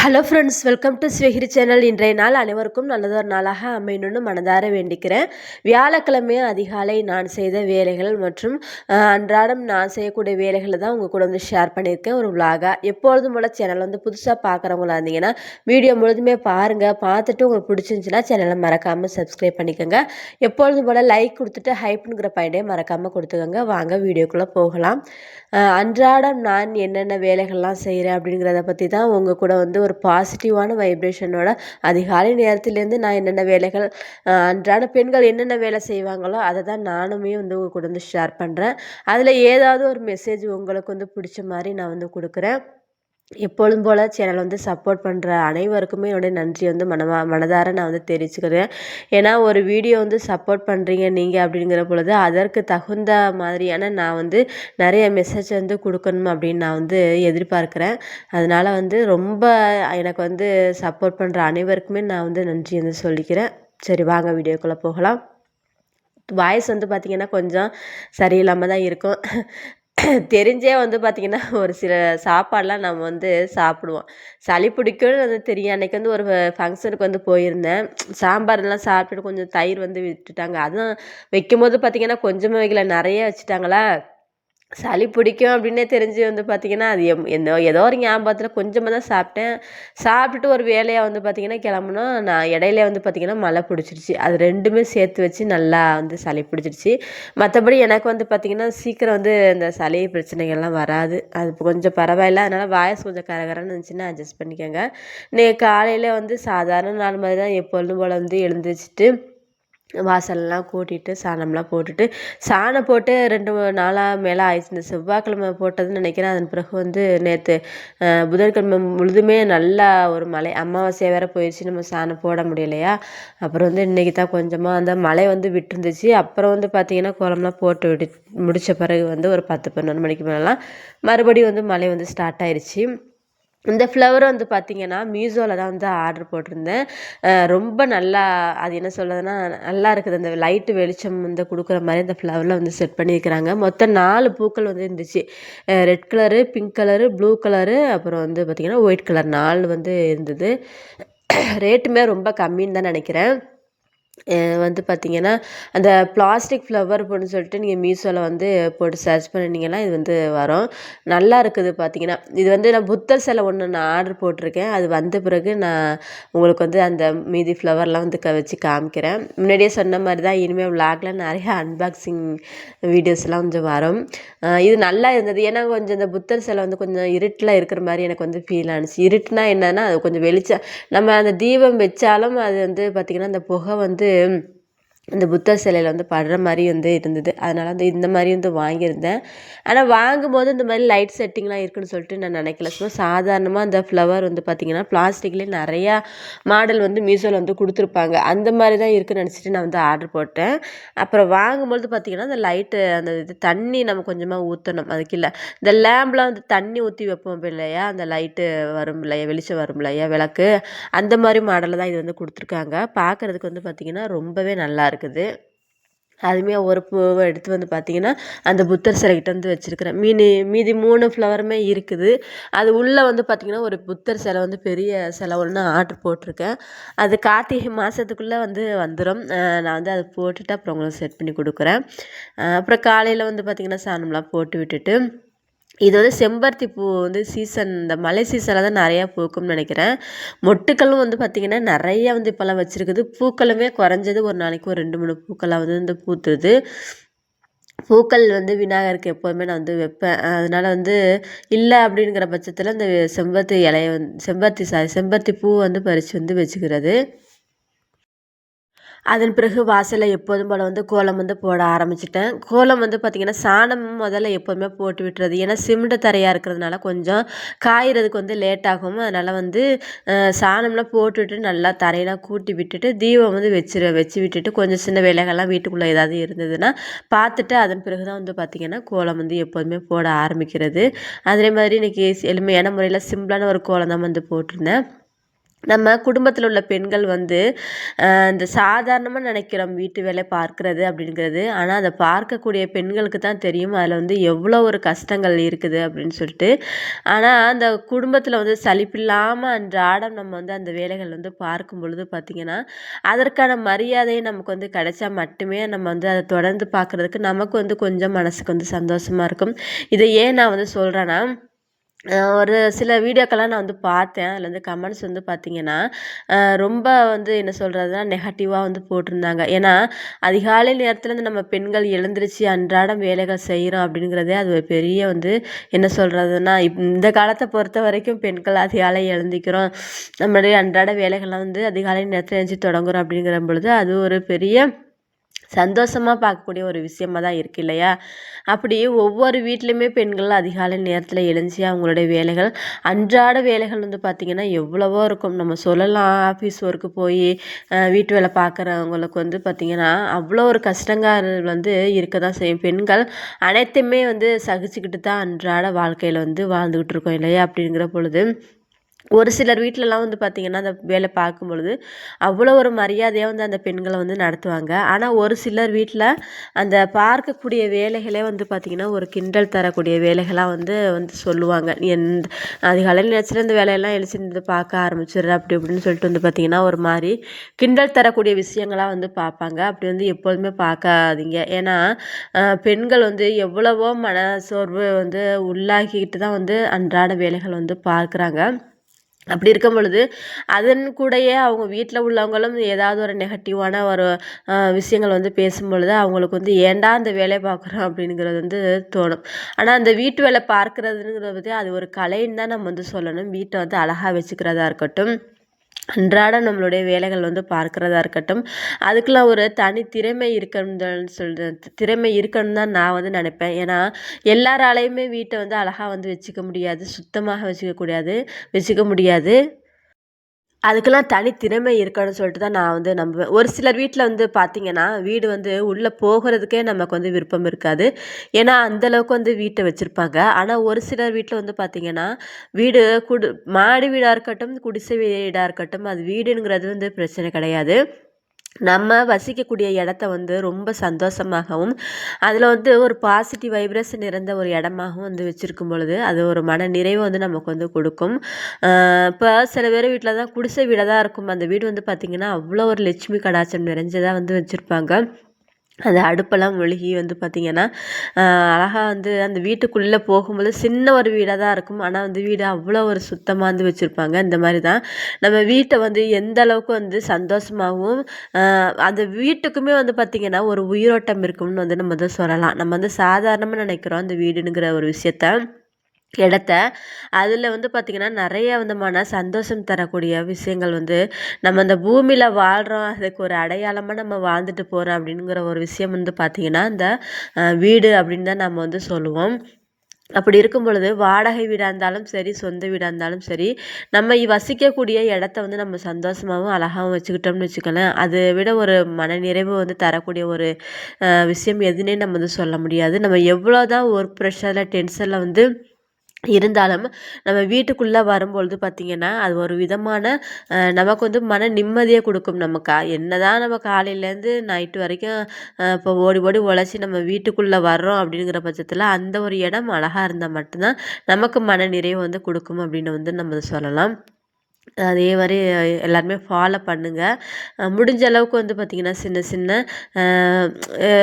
Hello friends, welcome to ஸ்வெஹிரி channel. இன்றைய நாள் அனைவருக்கும் நல்லதொரு நாளாக அமையணும்னு மனதார வேண்டிக்கிறேன். வியாழக்கிழமை அதிகாலை நான் செய்த வேலைகள் மற்றும் அன்றாடம் நான் செய்யக்கூடிய வேலைகளை தான் உங்கள் கூட வந்து ஷேர் பண்ணியிருக்கேன் ஒரு விலாகாக. எப்பொழுதும் போல் சேனல் வந்து புதுசாக பார்க்குறவங்களா இருந்தீங்கன்னா வீடியோ முழுதுமே பாருங்கள். பார்த்துட்டு உங்களுக்கு பிடிச்சிருந்துச்சின்னா சேனலை மறக்காமல் சப்ஸ்கிரைப் பண்ணிக்கோங்க. எப்பொழுதும் போல் லைக் கொடுத்துட்டு ஹைப்புங்கிற பாயிண்டே மறக்காமல் கொடுத்துக்கோங்க. வாங்க வீடியோக்குள்ளே போகலாம். அன்றாடம் நான் என்னென்ன வேலைகள்லாம் செய்கிறேன் அப்படிங்கிறத பற்றி தான் உங்கள் கூட வந்து ஒரு பாசிட்டிவான வைப்ரேஷனோட அதிகாலை நேரத்துலேருந்து நான் என்னென்ன வேலைகள் அன்றாட பெண்கள் என்னென்ன வேலை செய்வாங்களோ அதை தான் நானுமே வந்து உங்கள் கூட வந்து ஷேர் பண்ணுறேன். அதில் ஏதாவது ஒரு மெசேஜ் உங்களுக்கு வந்து பிடிச்ச மாதிரி நான் வந்து கொடுக்குறேன். எப்பொழுதும் போல் சேனல் வந்து சப்போர்ட் பண்ணுற அனைவருக்குமே என்னுடைய நன்றி வந்து மனதார நான் வந்து தெரிவிச்சுக்கிறேன். ஏன்னா ஒரு வீடியோ வந்து சப்போர்ட் பண்ணுறீங்க நீங்கள் அப்படிங்கிற பொழுது அதற்கு தகுந்த மாதிரியான நான் வந்து நிறைய மெசேஜ் வந்து கொடுக்கணும் அப்படின்னு நான் வந்து எதிர்பார்க்குறேன். அதனால் வந்து ரொம்ப எனக்கு வந்து சப்போர்ட் பண்ணுற அனைவருக்குமே நான் வந்து நன்றி வந்து சொல்லிக்கிறேன். சரி, வாங்க வீடியோக்குள்ளே போகலாம். வாய்ஸ் வந்து பார்த்திங்கன்னா கொஞ்சம் சரியில்லாமல் தான் இருக்கும். தெரிஞ்சே வந்து பார்த்திங்கன்னா ஒரு சில சாப்பாடெலாம் நம்ம வந்து சாப்பிடுவோம். சளி பிடிக்கும்னு வந்து தெரியும். அன்றைக்கி வந்து ஒரு ஃபங்க்ஷனுக்கு வந்து போயிருந்தேன். சாம்பார்லாம் சாப்பிட்டுட்டு கொஞ்சம் தயிர் வந்து விட்டுட்டாங்க. அதுவும் வைக்கும்போது பார்த்திங்கன்னா கொஞ்சமாக வைக்கல, நிறைய வச்சுட்டாங்களா. சளி பிடிக்கும் அப்படின்னே தெரிஞ்சு வந்து பார்த்திங்கன்னா அது ஏதோ ஒரு ஞாபகத்தில் கொஞ்சமாக தான் சாப்பிட்டேன். சாப்பிட்டுட்டு ஒரு வேலையாக வந்து பார்த்திங்கன்னா கிளம்புனோம். நான் இடையில வந்து பார்த்திங்கன்னா மழை பிடிச்சிருச்சு. அது ரெண்டுமே சேர்த்து வச்சு நல்லா வந்து சளி பிடிச்சிருச்சு. மற்றபடி எனக்கு வந்து பார்த்திங்கன்னா சீக்கிரம் வந்து இந்த சளி பிரச்சனைகள்லாம் வராது. அது கொஞ்சம் பரவாயில்ல. அதனால் வாய்ஸ் கொஞ்சம் கரகரன்னு இருந்துச்சுன்னா அட்ஜஸ்ட் பண்ணிக்கோங்க. இன்னைக்கு காலையில் வந்து சாதாரண நாள் மாதிரி தான் எப்பொழுதும் போல் வந்து எழுந்திரிச்சிட்டு வாசல்லாம் கூட்டிட்டு சாணம்லாம் போட்டுட்டு சாணம் போட்டு 2 நாளாக மேலே ஆயிடுச்சு. இந்த செவ்வாய்க்கிழமை போட்டதுன்னு நினைக்கிறேன். அதன் பிறகு வந்து நேற்று புதன்கிழமை முழுதுமே நல்லா ஒரு மழை, அமாவாசை வேறு போயிடுச்சு. நம்ம சாணம் போட முடியலையா. அப்புறம் வந்து இன்றைக்கி தான் கொஞ்சமாக அந்த மழை வந்து விட்டுருந்துச்சு. அப்புறம் வந்து பார்த்திங்கன்னா கோலம்லாம் போட்டு முடித்த பிறகு வந்து ஒரு 10-11 மணிக்கு மேலாம் மறுபடியும் வந்து மழை வந்து ஸ்டார்ட் ஆயிடுச்சு. இந்த ஃப்ளவர் வந்து பார்த்திங்கன்னா மீஷோவில் தான் வந்து ஆர்டர் போட்டிருந்தேன். ரொம்ப நல்லா, அது என்ன சொல்கிறதுனா நல்லா இருக்குது. அந்த லைட்டு வெளிச்சம் வந்து கொடுக்குற மாதிரி அந்த ஃப்ளவரில் வந்து செட் பண்ணியிருக்கிறாங்க. மொத்தம் 4 பூக்கள் வந்து இருந்துச்சு. Red colour, pink colour, blue colour, அப்புறம் வந்து பார்த்திங்கன்னா ஒயிட் கலர் 4 வந்து இருந்தது. ரேட்டுமே ரொம்ப கம்மின்னு தான் நினைக்கிறேன். வந்து பார்த்திங்கன்னா அந்த பிளாஸ்டிக் ஃப்ளவர் போட்டுன்னு சொல்லிட்டு நீங்கள் மீஷோவில் வந்து போட்டு சர்ச் பண்ணிங்கன்னா இது வந்து வரும். நல்லா இருக்குது பார்த்திங்கன்னா. இது வந்து நான் புத்தர் சிலை ஒன்று நான் ஆர்டர் போட்டிருக்கேன். அது வந்த பிறகு நான் உங்களுக்கு வந்து அந்த மீதி ஃப்ளவர்லாம் வந்து வச்சு காமிக்கிறேன். முன்னாடியே சொன்ன மாதிரி தான் இனிமேல் விளாகில் நிறையா அன்பாக்சிங் வீடியோஸ்லாம் கொஞ்சம் வரும். இது நல்லா இருந்தது. ஏன்னா கொஞ்சம் இந்த புத்தர் சிலை வந்து கொஞ்சம் இருட்டில் இருக்கிற மாதிரி எனக்கு வந்து ஃபீல் ஆனிச்சு. இருட்டுனா என்னன்னா அது கொஞ்சம் வெளிச்சம், நம்ம அந்த தீபம் வச்சாலும் அது வந்து பார்த்திங்கன்னா அந்த புகை வந்து இந்த புத்தர் சிலையில் வந்து படுற மாதிரி வந்து இருந்தது. அதனால் வந்து இந்த மாதிரி வந்து வாங்கியிருந்தேன். ஆனால் வாங்கும்போது இந்த மாதிரி லைட் செட்டிங்லாம் இருக்குதுன்னு சொல்லிட்டு நான் நினைக்கல. சும்மா சாதாரணமாக அந்த ஃப்ளவர் வந்து பார்த்திங்கன்னா பிளாஸ்டிக்லேயே நிறையா மாடல் வந்து மீஷோவில் வந்து கொடுத்துருப்பாங்க. அந்த மாதிரி தான் இருக்குதுன்னு நினச்சிட்டு நான் வந்து ஆர்டர் போட்டேன். அப்புறம் வாங்கும்பொழுது பார்த்திங்கன்னா அந்த லைட்டு அந்த இது தண்ணி நம்ம கொஞ்சமாக ஊற்றணும். அதுக்கு இல்லை இந்த லேம்ப்லாம் வந்து தண்ணி ஊற்றி வைப்போம் இல்லையா, அந்த லைட்டு வரும் இல்லையா, வெளிச்சம் வரும் இல்லையா விளக்கு, அந்த மாதிரி மாடலில் தான் இது வந்து கொடுத்துருக்காங்க. பார்க்குறதுக்கு வந்து பார்த்திங்கன்னா ரொம்பவே நல்லா இருக்குது. அதுவுமே ஒரு பூவை எடுத்து வந்து பார்த்திங்கன்னா அந்த புத்தர் சிலைக்கிட்ட வந்து வச்சுருக்கிறேன். மீதி 3 ஃப்ளவருமே இருக்குது. அது உள்ளே வந்து பார்த்திங்கன்னா ஒரு புத்தர் சிலை வந்து பெரிய சிலை ஒன்று ஆர்டர் போட்டிருக்கேன். அது கார்த்திகை மாதத்துக்குள்ளே வந்து வந்துடும். நான் வந்து அதை போட்டுட்டு அப்புறம் உங்களுக்கு செட் பண்ணி கொடுக்குறேன். அப்புறம் காலையில் வந்து பார்த்திங்கன்னா சாணம்லாம் போட்டு விட்டுட்டு இது வந்து செம்பருத்தி பூ வந்து சீசன், இந்த மழை சீசனில் தான் நிறையா பூக்கும்னு நினைக்கிறேன். மொட்டுக்களும் வந்து பார்த்திங்கன்னா நிறையா வந்து இப்போல்லாம் வச்சுருக்குது. பூக்களுமே குறைஞ்சது ஒரு நாளைக்கு ஒரு 2-3 பூக்களாக வந்து பூத்துருது. பூக்கள் வந்து விநாயகருக்கு எப்போதுமே நான் வந்து வைப்பேன். அதனால் வந்து இல்லை அப்படிங்கிற பட்சத்தில் இந்த செம்பருத்தி பூ வந்து பறித்து வந்து வச்சுக்கிறது. அதன் பிறகு வாசலில் எப்போதும் போல் வந்து கோலம் வந்து போட ஆரம்பிச்சிட்டேன். கோலம் வந்து பார்த்திங்கன்னா சாணம் முதல்ல எப்போதுமே போட்டு விட்டுறது. ஏன்னா சிமெண்ட் தரையாக இருக்கிறதுனால கொஞ்சம் காய்கிறதுக்கு வந்து லேட் ஆகும். அதனால் வந்து சாணம்லாம் போட்டுவிட்டு நல்லா தரையெல்லாம் கூட்டி விட்டுட்டு தீபம் வந்து வச்சு விட்டுட்டு கொஞ்சம் சின்ன வேலைகள்லாம் வீட்டுக்குள்ளே ஏதாவது இருந்ததுன்னா பார்த்துட்டு அதன் பிறகு தான் வந்து பார்த்திங்கன்னா கோலம் வந்து எப்போதுமே போட ஆரம்பிக்கிறது. அதே மாதிரி இன்றைக்கி எளிமையான முறையில் சிம்பிளான ஒரு கோலம் தான் வந்து போட்டிருந்தேன். நம்ம குடும்பத்தில் உள்ள பெண்கள் வந்து இந்த சாதாரணமாக நினைக்கிறோம் வீட்டு வேலை பார்க்கிறது அப்படிங்கிறது. ஆனால் அதை பார்க்கக்கூடிய பெண்களுக்கு தான் தெரியும் அதில் வந்து எவ்வளோ ஒரு கஷ்டங்கள் இருக்குது அப்படின்னு சொல்லிட்டு. ஆனால் அந்த குடும்பத்தில் வந்து சலிப்பில்லாமல் அன்றாடம் நம்ம வந்து அந்த வேலைகள் வந்து பார்க்கும் பொழுது பார்த்திங்கன்னா, அதற்கான மரியாதை நமக்கு வந்து கிடைச்சா மட்டுமே நம்ம வந்து அதை தொடர்ந்து பார்க்குறதுக்கு நமக்கு வந்து கொஞ்சம் மனசுக்கு வந்து சந்தோஷமாக இருக்கும். இதை ஏன் நான் வந்து சொல்கிறேன்னா, ஒரு சில வீடியோக்கெல்லாம் நான் வந்து பார்த்தேன். அதில வந்து கமெண்ட்ஸ் வந்து பார்த்தீங்கன்னா, ரொம்ப வந்து என்ன சொல்றதுன்னா, நெகட்டிவா வந்து போட்டிருந்தாங்க. ஏன்னா, அதிகாலை நேரத்தில இருந்து நம்ம பெண்கள் எழுந்திருச்சு அன்றாடம் வேலைகள் செய்றோம் அப்படிங்கிறதே அது ஒரு பெரிய வந்து என்ன சொல்றதுன்னா, இந்த காலத்த பொறுத்தவரைக்கும் பெண்கள் அதிகாலை எழுந்திக்கிறோம். நம்மளுடைய அன்றாட வேலைகள்லாம் வந்து அதிகாலை நேரத்தில எழுந்திரிச்சு தொடங்குறோம் அப்படிங்கிற பொழுது, அது ஒரு பெரிய சந்தோஷமா பார்க்கக்கூடிய ஒரு விஷயமா தான் இருக்கு இல்லையா? அப்படி ஒவ்வொரு வீட்லயுமே பெண்கள் அதிகாலை நேரத்தில எழுந்துச்சு அவங்களுடைய வேலைகள், அன்றாட வேலைகள் வந்து பார்த்திங்கன்னா, எவ்வளவோ இருக்கும். நம்ம சொல்லலாம் ஆஃபீஸ் ஒர்க்கு போய் வீட்டு வேலை பார்க்குறவங்களுக்கு வந்து பார்த்திங்கன்னா, அவ்வளோ ஒரு கஷ்டங்கள் வந்து இருக்க தான் செய்யும். பெண்கள் அனைத்தையுமே வந்து சகிச்சுக்கிட்டு தான் அன்றாட வாழ்க்கையில வந்து வாழ்ந்துகிட்டு இருக்கோம் இல்லையா? அப்படிங்கிற பொழுது ஒரு சிலர் வீட்லலாம் வந்து பார்த்திங்கன்னா, அந்த வேலை பார்க்கும்பொழுது அவ்வளோ ஒரு மரியாதையா வந்து அந்த பெண்கள வந்து நடத்துவாங்க. ஆனா ஒரு சிலர் வீட்ல அந்த பார்க்கக்கூடிய வேலைகளே வந்து பார்த்திங்கன்னா, ஒரு கிண்டல் தரக்கூடிய வேலைகளா வந்து வந்து சொல்லுவாங்க. "நீ அதிகாலையில நேரத்துல இந்த வேலையெல்லாம் எழுந்திரிச்சு பார்க்க ஆரம்பிச்சிடுற" அப்படி இப்படின்னு சொல்லிட்டு வந்து பார்த்திங்கன்னா, ஒரு மாரி கிண்டல் தரக்கூடிய விஷயங்களா வந்து பார்ப்பாங்க. அப்படி வந்து எப்போதுமே பார்க்காதீங்க. ஏன்னா, பெண்கள் வந்து எவ்வளவோ மனசோர்வு வந்து உள்ளாகிட்டு தான் வந்து அன்றாட வேலைகள் வந்து பார்க்குறாங்க. அப்படி இருக்கும் பொழுது, அதன் கூடயே அவங்க வீட்ல உள்ளவங்களும் ஏதாவது ஒரு நெகட்டிவான ஒரு விஷயங்கள் வந்து பேசும்பொழுது, அவங்களுக்கு வந்து "ஏன்டா இந்த வேலைய பார்க்குறோம்?" அப்படிங்கிறது வந்து தோணும். ஆனா, அந்த வீட்டு வேலை பார்க்கிறதுங்கிறது வந்து அது ஒரு கலைன்னு தான் நம்ம வந்து சொல்லணும். வீட்ட வந்து அழகா வச்சுக்கிறதா இருக்கட்டும், அன்றாடம் நம்மளுடைய வேலைகள் வந்து பார்க்கிறதா இருக்கட்டும், அதுக்கெல்லாம் ஒரு தனி திறமை இருக்கணும்னு திறமை இருக்கணும்னு தான் நான் வந்து நினைப்பேன். ஏன்னா, எல்லாராலயுமே வீட்ட வந்து அழகா வந்து வச்சுக்க முடியாது. சுத்தமாக வச்சுக்க முடியாது. அதுக்கெல்லாம் தனி திறமை இருக்கணும்னு சொல்லிட்டு தான் நான் வந்து நம்புவேன். ஒரு சிலர் வீட்ல வந்து பார்த்தீங்கன்னா, வீடு வந்து உள்ள போகுறதுக்கே நமக்கு வந்து விருப்பம் இருக்காது. ஏன்னா, அந்த அளவுக்கு வந்து வீட்ட வச்சிருப்பாங்க. ஆனா, ஒரு சிலர் வீட்ல வந்து பார்த்தீங்கன்னா, வீடு மாடி வீடா இருக்கட்டும், குடிசை வீடா இருக்கட்டும், அது வீடுங்கிறது வந்து பிரச்சனை கிடையாது. நம்ம வசிக்கக்கூடிய இடத்த வந்து ரொம்ப சந்தோஷமாகவும், அதில வந்து ஒரு பாசிட்டிவ் வைப்ரேஷன் நிறைந்த ஒரு இடமாகவும் வந்து வச்சிருக்கும் பொழுது, அது ஒரு மன நிறைவ வந்து நமக்கு வந்து கொடுக்கும். இப்ப சில பேர் வீட்ல தான் குடிசை வீடா தான் இருக்கும். அந்த வீடு வந்து பார்த்திங்கன்னா, அவ்வளோ ஒரு லட்சுமி கடாட்சம் நிறைஞ்சதா வந்து வச்சிருப்பாங்க. அந்த அடுப்பெல்லாம் மொழுகி வந்து பார்த்திங்கன்னா, அழகா வந்து அந்த வீட்டுக்குள்ளே போகும்போது சின்ன ஒரு வீடா தான் இருக்கும். ஆனா வந்து வீடு அவ்வளோ ஒரு சுத்தமா வந்து வச்சிருப்பாங்க. இந்த மாரி தான் நம்ம வீட்ட வந்து எந்த அளவுக்கு வந்து சந்தோஷமாவும், அந்த வீட்டுக்குமே வந்து பார்த்திங்கன்னா, ஒரு உயிரோட்டம் இருக்கும்னு வந்து நம்ம வந்து சொல்லலாம். நம்ம வந்து சாதாரணமா நினைக்கிறோம் அந்த வீடுங்கிற ஒரு விஷயத்த. இடத்த. அதில வந்து பார்த்திங்கன்னா, நெறைய விதமான சந்தோஷம் தரக்கூடிய விஷயங்கள் வந்து நம்ம இந்த பூமியில வாழ்றோம். அதுக்கு ஒரு அடையாளமா நம்ம வாழ்ந்துட்டு போறோம் அப்படிங்கிற ஒரு விஷயம் வந்து பார்த்திங்கன்னா, இந்த வீடு அப்படின்னு தான் நம்ம வந்து சொல்லுவோம். அப்படி இருக்கும் பொழுது வாடகை வீடா இருந்தாலும் சரி, சொந்த வீடா இருந்தாலும் சரி, நம்ம வசிக்கக்கூடிய இடத்த வந்து நம்ம சந்தோஷமாவும், அழகாவும் வச்சுக்கிட்டோம்னு வச்சுக்கோங்களேன், அதை விட ஒரு மனநிறைவு வந்து தரக்கூடிய ஒரு விஷயம் எதுன்னே நம்ம வந்து சொல்ல முடியாது. நம்ம எவ்வளோதான் ஒர்க் ப்ரெஷர்ல, டென்ஷன்ல வந்து இருந்தாலும், நம்ம வீட்டுக்குள்ள வரும்பொழுது பார்த்தீங்கன்னா, அது ஒரு விதமான நமக்கு வந்து மன நிம்மதிய குடுக்கும். என்னதான் நம்ம காலையிலேருந்து நைட்டு வரைக்கும் இப்போ ஓடி ஓடி உழைச்சி நம்ம வீட்டுக்குள்ள வர்றோம் அப்படிங்கிற பட்சத்தில, அந்த ஒரு இடம் அழகா இருந்தா மட்டும் தான் நமக்கு மன நிறைவு வந்து குடுக்கும் அப்படின்னு வந்து நம்ம சொல்லலாம். அதே மாரி எல்லாருமே ஃபாலோ பண்ணுங்க. முடிஞ்ச அளவுக்கு வந்து பார்த்திங்கன்னா, சின்ன சின்ன அ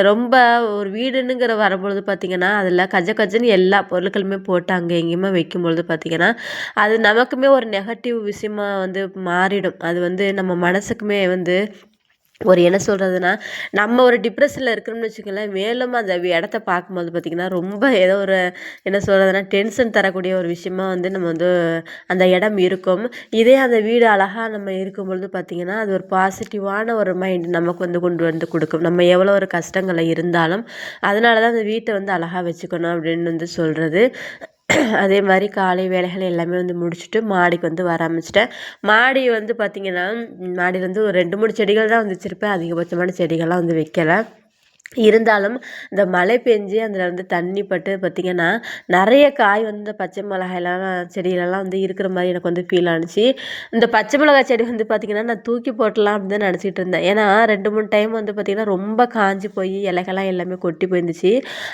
ரொம்ப ஒரு வீடுன்னுங்கிற வரும்பொழுது பார்த்திங்கன்னா, அதில கஜ கஜன்னு எல்லா பொருட்களுமே போட்டு அங்கே இங்கேயுமா வைக்கும்பொழுது பார்த்திங்கன்னா, அது நமக்குமே ஒரு நெகட்டிவ் விஷயமா வந்து மாறிடும். அது வந்து நம்ம மனசுக்குமே வந்து ஒரு என்ன சொல்றதுன்னா, நம்ம ஒரு டிப்ரஷன்ல இருக்கிறோம்னு வச்சுக்கோங்களேன், மேலும் அந்த இடத்த பார்க்கும்போது பார்த்திங்கன்னா, ரொம்ப ஏதோ ஒரு என்ன சொல்றதுன்னா, டென்ஷன் தரக்கூடிய ஒரு விஷயமா வந்து நம்ம வந்து அந்த இடம் இருக்கும். இதே அந்த வீடு அழகா நம்ம இருக்கும்பொழுது பார்த்திங்கன்னா, அது ஒரு பாசிட்டிவான ஒரு மைண்ட் நமக்கு வந்து கொண்டு வந்து கொடுக்கும். நம்ம எவ்வளோ ஒரு கஷ்டங்கள்ல இருந்தாலும், அதனால தான் அந்த வீட்டை வந்து அழகா வச்சுக்கணும் அப்படின்னு வந்து சொல்றது. அதே மாரி காலை வேலைகள் எல்லாமே வந்து முடிச்சுட்டு மாடிக்கு வந்து வர ஆரம்பிச்சுட்டேன். மாடி வந்து பார்த்திங்கன்னா, மாடியில வந்து ஒரு 2, 3 செடிகள் தான் வந்து வச்சிருப்பேன். அதிகபட்சமான செடிகள்லாம் வந்து வைக்கல. இருந்தாலும் இந்த மழை பெஞ்சு அதில் வந்து தண்ணி பட்டு பார்த்திங்கன்னா நிறைய காய் வந்து இந்த பச்சை மிளகாயெல்லாம் செடியிலலாம் வந்து இருக்கிற மாதிரி எனக்கு வந்து ஃபீல் ஆணுச்சு. இந்த பச்சை மிளகாய் செடி வந்து பார்த்திங்கன்னா நான் தூக்கி போட்டலாம் அப்படின்னு தான் நினச்சிட்டு இருந்தேன். ஏன்னா 2, 3 டைம் வந்து பார்த்திங்கன்னா ரொம்ப காஞ்சி போய் இலைகள்லாம் எல்லாமே கொட்டி போயிருந்துச்சு.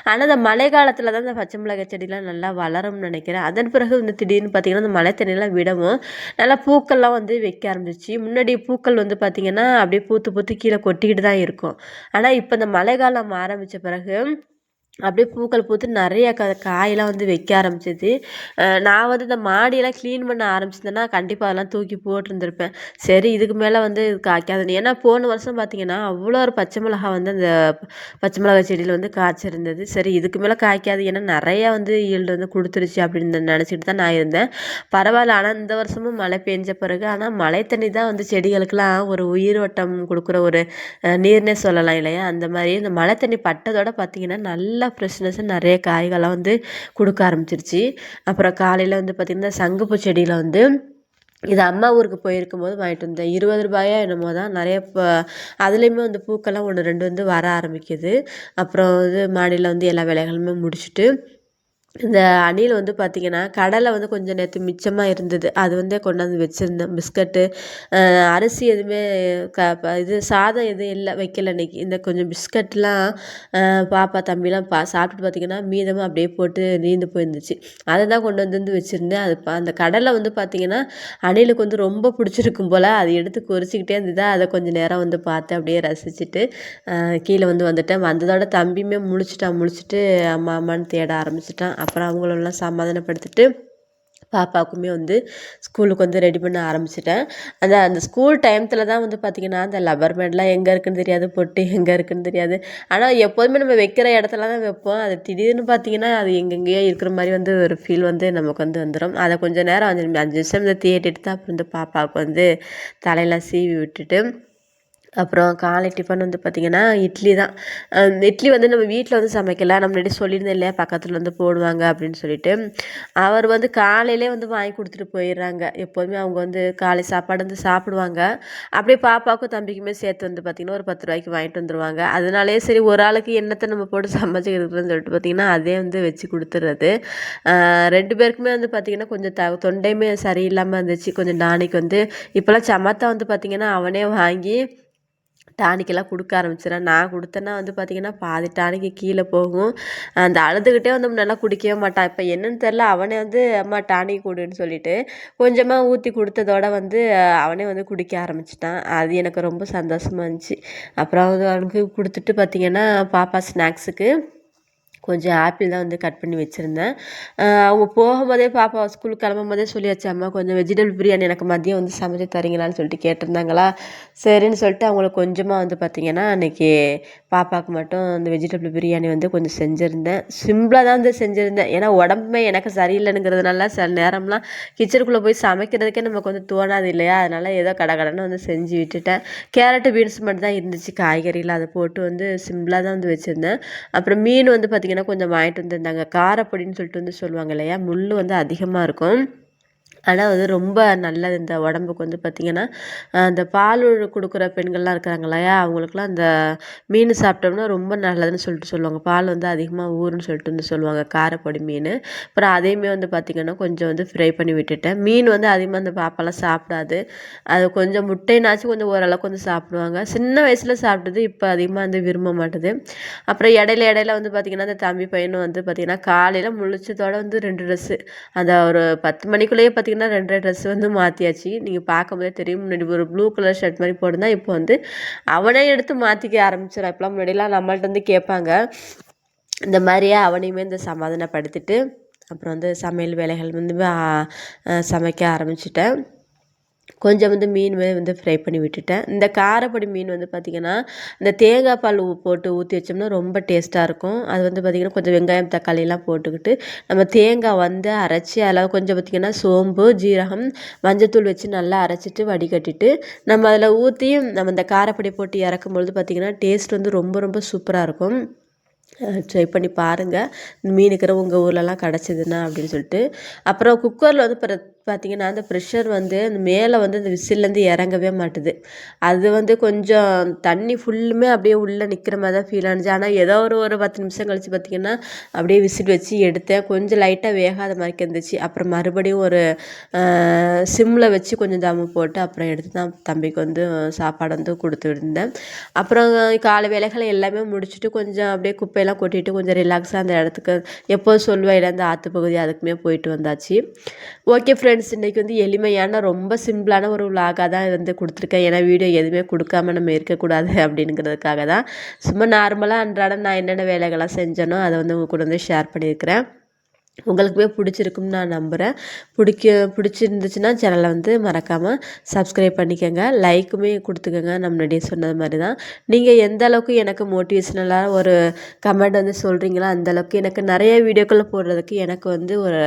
ஆனால் இந்த மழை காலத்தில் தான் இந்த பச்சை மிளகாய் செடிலாம் நல்லா வளரும்னு நினைக்கிறேன். அதன் பிறகு வந்து திடீர்னு பார்த்திங்கன்னா இந்த மழை தண்ணியெல்லாம் விடவும் நல்லா பூக்கள்லாம் வந்து வைக்க ஆரம்பிச்சிச்சு. முன்னாடி பூக்கள் வந்து பார்த்திங்கன்னா அப்படியே பூத்து பூத்து கீழே கொட்டிக்கிட்டு தான் இருக்கும். ஆனால் இப்போ இந்த மழை காலம் ஆரம்பித்த பிறகு அப்படியே பூக்கள் பூத்து நிறைய காயெல்லாம் வந்து வைக்க ஆரம்பிச்சிது. நான் வந்து இந்த மாடியெல்லாம் க்ளீன் பண்ண ஆரம்பிச்சிருந்தேன்னா கண்டிப்பாக அதெல்லாம் தூக்கி போட்டிருந்துருப்பேன். சரி இதுக்கு மேலே வந்து இது காய்க்காதுன்னு. ஏன்னா போன வருஷம் பார்த்திங்கன்னா அவ்வளோ ஒரு பச்சை மிளகா வந்து அந்த பச்சை மிளகாய் செடியில் வந்து காய்ச்சிருந்தது. சரி இதுக்கு மேலே காய்க்காது, ஏன்னா நிறையா வந்து ஈல்டு வந்து கொடுத்துருச்சு அப்படின்னு நினச்சிட்டு தான் நான் இருந்தேன். பரவாயில்ல, ஆனால் இந்த வருஷமும் மழை பெஞ்ச பிறகு ஆனால் மழை தண்ணி தான் வந்து செடிகளுக்கெல்லாம் ஒரு உயிரோட்டம் கொடுக்குற ஒரு நீர்னே சொல்லலாம் இல்லையா? அந்த மாதிரி இந்த மழை தண்ணி பட்டதோட பார்த்திங்கன்னா நல்லா ஃப்ரெஷ்னஸ்ஸு நிறைய காய்கள்லாம் வந்து கொடுக்க ஆரம்பிச்சிருச்சு. அப்புறம் காலையில் வந்து பார்த்திங்கன்னா சங்குப்பூ செடியில் வந்து இது அம்மா ஊருக்கு போயிருக்கும்போது வாங்கிட்டு வந்தேன். ரூ. 20 என்னமோ தான். நிறைய அதுலேயுமே வந்து பூக்கள்லாம் 1, 2 வந்து வர ஆரம்பிக்குது. அப்புறம் இது மாடியில் வந்து எல்லா வேலைகளுமே முடிச்சுட்டு இந்த அணில் வந்து பார்த்திங்கன்னா கடலை வந்து கொஞ்சம் நேற்று மிச்சமாக இருந்தது. அது வந்து கொண்டாந்து வச்சுருந்தேன். பிஸ்கட்டு அரிசி எதுவுமே இது சாதம் எதுவும் இல்லை, வைக்கல இன்னைக்கு. இந்த கொஞ்சம் பிஸ்கட்லாம் பாப்பா தம்பிலாம் சாப்பிட்டுட்டு பார்த்திங்கன்னா மீதமாக அப்படியே போட்டு நீந்து போயிருந்துச்சு. அதை தான் கொண்டு வந்து வச்சுருந்தேன். அது அந்த கடலை வந்து பார்த்திங்கன்னா அணிலுக்கு வந்து ரொம்ப பிடிச்சிருக்கும் போல். அது எடுத்து கொறிச்சிக்கிட்டே இருந்ததா, அதை கொஞ்சம் நேரம் வந்து பார்த்து அப்படியே ரசிச்சுட்டு கீழே வந்து வந்துட்டேன். வந்ததோட தம்பியுமே முழிச்சிட்டு அம்மா அம்மான்னு தேட ஆரம்பிச்சிட்டான். அப்புறம் அவங்களெல்லாம் சமாதானப்படுத்திட்டு பாப்பாவுக்குமே வந்து ஸ்கூலுக்கு வந்து ரெடி பண்ண ஆரம்பிச்சிட்டேன். அந்த ஸ்கூல் டைமத்தில் தான் வந்து பார்த்திங்கன்னா அந்த லப்பர் பேண்ட்லாம் எங்கே இருக்குதுன்னு தெரியாது, பொட்டு எங்கே இருக்குதுன்னு தெரியாது. ஆனால் எப்போதுமே நம்ம வைக்கிற இடத்துல தான் வைப்போம். அது திடீர்னு பார்த்திங்கன்னா அது எங்கெங்கேயோ இருக்கிற மாதிரி வந்து ஒரு ஃபீல் வந்து நமக்கு வந்து வந்துடும். அதை கொஞ்சம் நேரம் 5 நிமிஷம் இந்த தேடிட்டு தான் அப்புறம் வந்து பாப்பாவுக்கு வந்து தலையெல்லாம் சீவி விட்டுட்டு அப்புறம் காலை டிஃபன் வந்து பார்த்திங்கன்னா இட்லி தான். இட்லி வந்து நம்ம வீட்டில் வந்து சமைக்கல. நம்ம முன்னாடி சொல்லியிருந்தேன் இல்லையா, பக்கத்தில் வந்து போடுவாங்க அப்படின்னு சொல்லிட்டு. அவர் வந்து காலையிலே வந்து வாங்கி கொடுத்துட்டு போயிடுறாங்க. எப்போதுமே அவங்க வந்து காலை சாப்பாடு வந்து சாப்பிடுவாங்க. அப்படியே பாப்பாவுக்கும் தம்பிக்குமே சேர்த்து வந்து பார்த்திங்கன்னா ஒரு ரூ. 10 வாங்கிட்டு வந்துடுவாங்க. அதனாலேயே சரி ஒரு ஆளுக்கு என்னத்தை நம்ம போட்டு சமைச்சிக்கிறதுன்னு சொல்லிட்டு பார்த்திங்கன்னா அதே வந்து வச்சு கொடுத்துட்றது. 2 பேருக்குமே வந்து பார்த்திங்கன்னா கொஞ்சம் தொண்டையுமே சரியில்லாமல் இருந்துச்சு. கொஞ்சம் டானிக் வந்து இப்போல்லாம் சமத்தா வந்து பார்த்திங்கன்னா அவனே வாங்கி டானிக்கெல்லாம் கொடுக்க ஆரம்பிச்சிடுறான். நான் கொடுத்தேன்னா வந்து பார்த்திங்கன்னா பாதி டானிக்கு கீழே போகும். அந்த அழுதுகிட்டே வந்து நல்லா குடிக்கவே மாட்டான். இப்போ என்னன்னு தெரில, அவனே வந்து அம்மா டானிக் கொடுன்னு சொல்லிட்டு கொஞ்சமாக ஊற்றி கொடுத்ததோட வந்து அவனே வந்து குடிக்க ஆரம்பிச்சிட்டான். அது எனக்கு ரொம்ப சந்தோஷமாக இருந்துச்சு. அப்புறம் வந்து அவனுக்கு கொடுத்துட்டு பார்த்திங்கன்னா பாப்பா ஸ்நாக்ஸுக்கு கொஞ்சம் ஆப்பிள் தான் வந்து கட் பண்ணி வச்சுருந்தேன். அவங்க போகும்போதே பாப்பா ஸ்கூலுக்கு கிளம்பும்போதே சொல்லியாச்சு, அம்மா கொஞ்சம் வெஜிடபிள் பிரியாணி எனக்கு மதியம் வந்து சமைச்சு தரீங்களான்னு சொல்லிட்டு கேட்டிருந்தாங்களா. சரின்னு சொல்லிட்டு அவங்களுக்கு கொஞ்சமாக வந்து பார்த்திங்கன்னா அன்றைக்கி பாப்பாவுக்கு மட்டும் இந்த வெஜிடபிள் பிரியாணி வந்து கொஞ்சம் செஞ்சுருந்தேன். சிம்பிளாக தான் வந்து செஞ்சுருந்தேன். ஏன்னா உடம்புமே எனக்கு சரியில்லைங்கிறதுனால சில நேரம்லாம் கிச்சனுக்குள்ளே போய் சமைக்கிறதுக்கே நமக்கு வந்து தோணாது இல்லையா. அதனால் ஏதோ கடகடன்னு வந்து செஞ்சு விட்டுட்டேன். கேரட்டு பீன்ஸ் மட்டும் தான் இருந்துச்சு, காய்கறியில் அதை போட்டு வந்து சிம்பிளாக தான் வந்து வச்சுருந்தேன். அப்புறம் மீன் வந்து பார்த்திங்கன்னா கொஞ்சம் வாங்கிட்டு வந்திருந்தாங்க. காரப்பொடின்னு சொல்லிட்டு வந்து சொல்லுவாங்க இல்லையா, முள் வந்து அதிகமாக இருக்கும். ஆனால் வந்து ரொம்ப நல்லது இந்த உடம்புக்கு வந்து பார்த்திங்கன்னா அந்த பால் கொடுக்குற பெண்கள்லாம் இருக்கிறாங்க இல்லையா, அவங்களுக்குலாம் அந்த மீன் சாப்பிட்டோம்னா ரொம்ப நல்லதுன்னு சொல்லிட்டு சொல்லுவாங்க. பால் வந்து அதிகமாக ஊறுன்னு சொல்லிட்டு வந்து சொல்லுவாங்க, காரப்பொடி மீன். அப்புறம் அதையுமே வந்து பார்த்திங்கன்னா கொஞ்சம் வந்து ஃப்ரை பண்ணி விட்டுட்டேன். மீன் வந்து அதிகமாக அந்த பாப்பாலாம் சாப்பிடாது. அது கொஞ்சம் முட்டைனாச்சும் கொஞ்சம் ஓரளவுக்கு வந்து சாப்பிடுவாங்க. சின்ன வயசில் சாப்பிட்டது இப்போ அதிகமாக வந்து விரும்ப மாட்டுது. அப்புறம் இடையில வந்து பார்த்திங்கன்னா அந்த தம்பி பையனும் வந்து பார்த்திங்கன்னா காலையில் முழிச்சதோட வந்து 2 ட்ரெஸ்ஸு அந்த ஒரு 10 மணிக்குள்ளேயே பார்த்திங்கன்னா 2 ட்ரெஸ் வந்து மாற்றியாச்சு. நீங்கள் பார்க்கும்போதே தெரியும். முன்னாடி ஒரு ப்ளூ கலர் ஷர்ட் மாதிரி போட்டிருந்தா இப்போ வந்து அவனே எடுத்து மாற்றிக்க ஆரம்பிச்சிடான். இப்போலாம் முன்னாடிலாம் நம்மள்ட்ட வந்து கேட்பாங்க. இந்த மாதிரியே அவனையுமே இந்த சமாதானப்படுத்திட்டு அப்புறம் வந்து சமையல் வேலைகள் வந்து சமைக்க ஆரம்பிச்சிட்டேன். கொஞ்சம் வந்து மீன் வந்து ஃப்ரை பண்ணி விட்டுட்டேன். இந்த காரப்பொடி மீன் வந்து பார்த்திங்கன்னா இந்த தேங்காய் பால் போட்டு ஊற்றி வச்சோம்னா ரொம்ப டேஸ்ட்டாக இருக்கும். அது வந்து பார்த்திங்கன்னா கொஞ்சம் வெங்காயம் தக்காளியெல்லாம் போட்டுக்கிட்டு நம்ம தேங்காய் வந்து அரைச்சி அதில் கொஞ்சம் பார்த்திங்கன்னா சோம்பு ஜீரகம் மஞ்சத்தூள் வச்சு நல்லா அரைச்சிட்டு வடிகட்டிட்டு நம்ம அதில் ஊற்றி நம்ம இந்த காரப்பொடி போட்டு இறக்கும்பொழுது பார்த்திங்கன்னா டேஸ்ட் வந்து ரொம்ப ரொம்ப சூப்பராக இருக்கும். ட்ரை பண்ணி பாருங்கள், மீனுக்கிற உங்கள் ஊர்லலாம் கிடச்சிதுன்னா அப்படின்னு சொல்லிட்டு. அப்புறம் குக்கரில் வந்து பார்த்தீங்கன்னா, அந்த ப்ரெஷர் வந்து அந்த மேலே வந்து அந்த விசில்லேருந்து இறங்கவே மாட்டுது. அது வந்து கொஞ்சம் தண்ணி ஃபுல்லுமே அப்படியே உள்ளே நிற்கிற மாரி தான் ஃபீல் ஆனுச்சு. ஆனா ஏதோ ஒரு 10 நிமிஷம் கழிச்சு பார்த்தீங்கன்னா, அப்படியே விசில் வச்சு எடுத்தேன். கொஞ்சம் லைட்டா வேகாத மாரிக்கு இருந்துச்சு. அப்புறம் மறுபடியும் ஒரு சிம்ல வச்சு கொஞ்சம் தம்மு போட்டு அப்புறம் எடுத்து தான் தம்பிக்கு வந்து சாப்பாடு வந்து குடுத்து விருந்தேன். அப்புறம் காலை வேலைகள் எல்லாமே முடிச்சுட்டு கொஞ்சம் அப்படியே குப்பையெல்லாம் கொட்டிட்டு கொஞ்சம் ரிலாக்ஸா அந்த இடத்துக்கு எப்போதும் சொல்லுவேன்ல அந்த ஆத்து பகுதி அதுக்குமே போயிட்டு வந்தாச்சு. ஓகே ஃப்ரெண்ட்ஸ், இன்னைக்கு வந்து எளிமையான ரொம்ப சிம்பிளான ஒரு விலாகா தான் வந்து குடுத்துருக்கேன். ஏன்னா வீடியோ எதுவுமே குடுக்காம நம்ம இருக்கக்கூடாது அப்படிங்கிறதுக்காக தான். சும்மா நார்மலா அன்றாடம் நான் என்னென்ன வேலைகள்லாம் செஞ்சேனோ அத வந்து உங்க கூட வந்து ஷேர் பண்ணியிருக்கிறேன். உங்களுக்குமே பிடிச்சிருக்கும்னு நான் நம்புகிறேன். பிடிச்சிருந்துச்சுன்னா சேனலை வந்து மறக்காமல் சப்ஸ்கிரைப் பண்ணிக்கோங்க. லைக்குமே கொடுத்துக்கோங்க. நான் முன்னாடியே சொன்னது மாதிரி தான். நீங்கள் எந்த அளவுக்கு எனக்கு மோட்டிவேஷ்னலாக ஒரு கமெண்ட் வந்து சொல்கிறீங்களோ அந்தளவுக்கு எனக்கு நிறைய வீடியோக்கள் போடுறதுக்கு எனக்கு வந்து ஒரு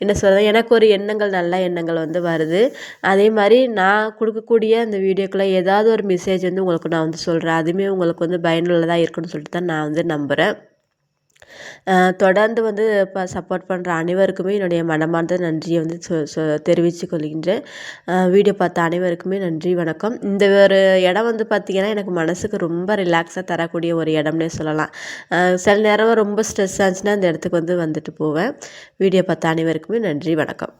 என்ன சொல்கிறது, எனக்கு ஒரு எண்ணங்கள் நல்ல எண்ணங்கள் வந்து வருது. அதே மாதிரி நான் கொடுக்கக்கூடிய அந்த வீடியோக்களை ஏதாவது ஒரு மெசேஜ் வந்து உங்களுக்கு நான் வந்து சொல்கிறேன். அதுவுமே உங்களுக்கு வந்து பயனுள்ளதாக இருக்குன்னு சொல்லிட்டு தான் நான் வந்து நம்புகிறேன். தொடர்ந்து வந்து சப்போர்ட் பண்ணுற அனைவருக்குமே என்னுடைய மனமார்ந்த நன்றியை வந்து தெரிவித்துக் கொள்கின்றேன். வீடியோ பார்த்த அனைவருக்குமே நன்றி, வணக்கம். இந்த ஒரு இடம் வந்து பார்த்திங்கன்னா எனக்கு மனசுக்கு ரொம்ப ரிலாக்ஸாக தரக்கூடிய ஒரு இடம்னே சொல்லலாம். சில நேரம் ரொம்ப ஸ்ட்ரெஸ் ஆச்சுன்னா அந்த இடத்துக்கு வந்துட்டு போவேன். வீடியோ பார்த்த அனைவருக்குமே நன்றி, வணக்கம்.